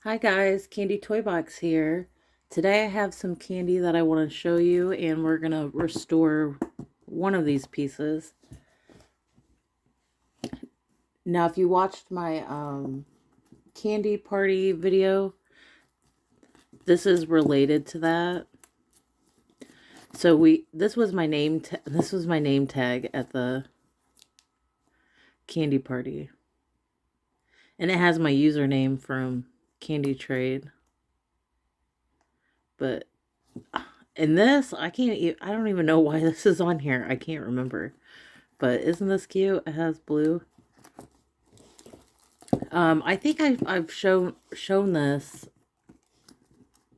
Hi guys, Candy Toy Box here. Today I have some candy that I want to show you, and we're going to restore one of these pieces. Now if you watched my candy party video, this is related to that. So this was my name tag at the candy party. And it has my username from Candy Trade. But in this, I don't even know why this is on here. I can't remember. But isn't this cute? It has blue. I think I've shown this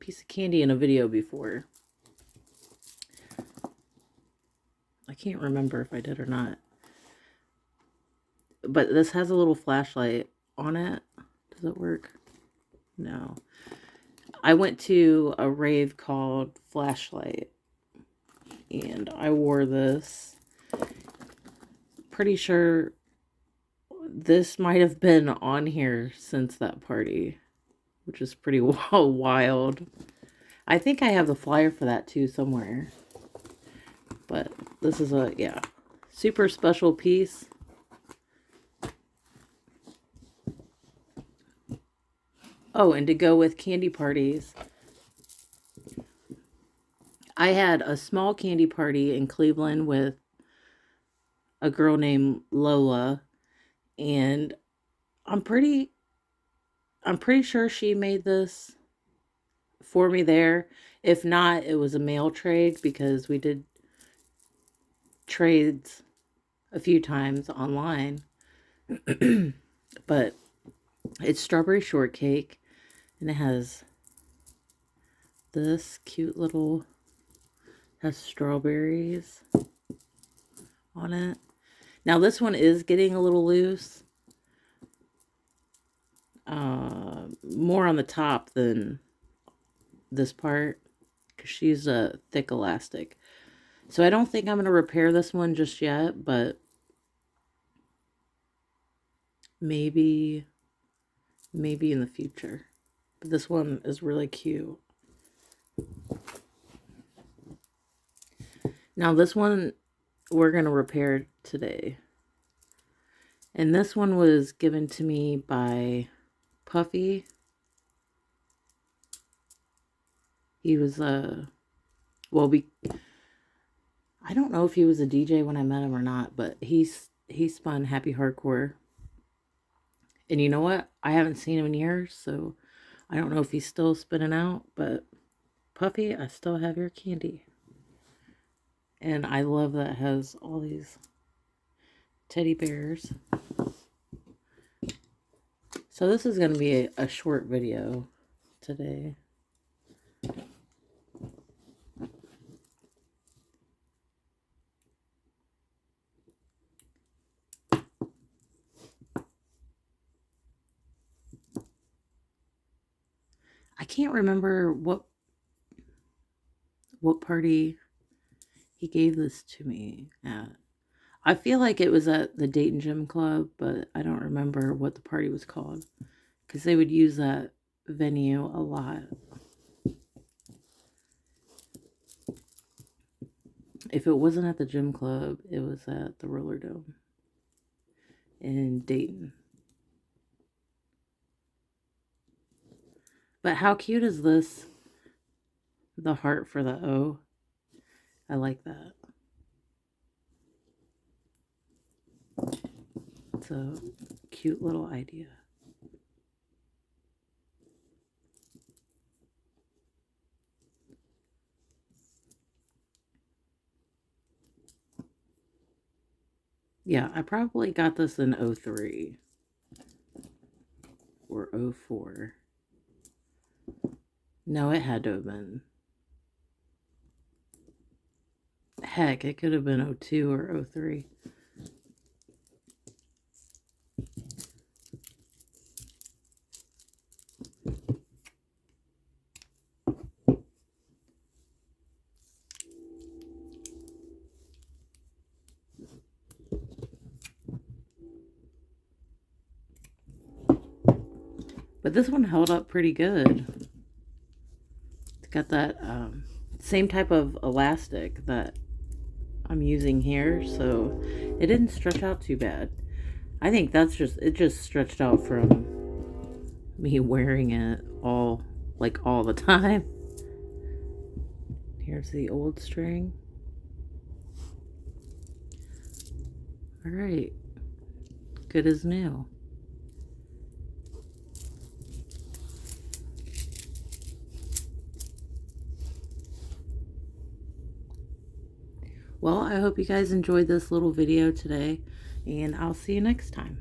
piece of candy in a video before. I can't remember if I did or not. But this has a little flashlight on it. Does it work? No. I went to a rave called Flashlight, and I wore this. Pretty sure this might have been on here since that party, which is pretty wild. I think I have the flyer for that too somewhere. But this is super special piece. Oh, and to go with candy parties, I had a small candy party in Cleveland with a girl named Lola, and I'm pretty sure she made this for me there. If not, it was a mail trade because we did trades a few times online. But it's strawberry shortcake, and it has this cute little, has strawberries on it. Now this one is getting a little loose. More on the top than this part, because she's a thick elastic. So I don't think I'm going to repair this one just yet, but maybe in the future. But this one is really cute. Now this one we're going to repair today. And this one was given to me by Puffy. He was I don't know if he was a DJ when I met him or not, but he spun Happy Hardcore. And you know what? I haven't seen him in years, so I don't know if he's still spinning out, but Puffy, I still have your candy. And I love that it has all these teddy bears. So this is going to be a short video today. I can't remember what party he gave this to me at. I feel like it was at the Dayton Gym Club, but I don't remember what the party was called, because they would use that venue a lot. If it wasn't at the gym club, it was at the Roller Dome in Dayton. But how cute is this? The heart for the O. I like that. It's a cute little idea. Yeah, I probably got this in 03 or 04. No, it had to have been. Heck, it could have been 02 or 03. But this one held up pretty good. It's got that same type of elastic that I'm using here, so it didn't stretch out too bad. I think that's just, it just stretched out from me wearing it all the time. Here's the old string. All right, good as new. Well, I hope you guys enjoyed this little video today, and I'll see you next time.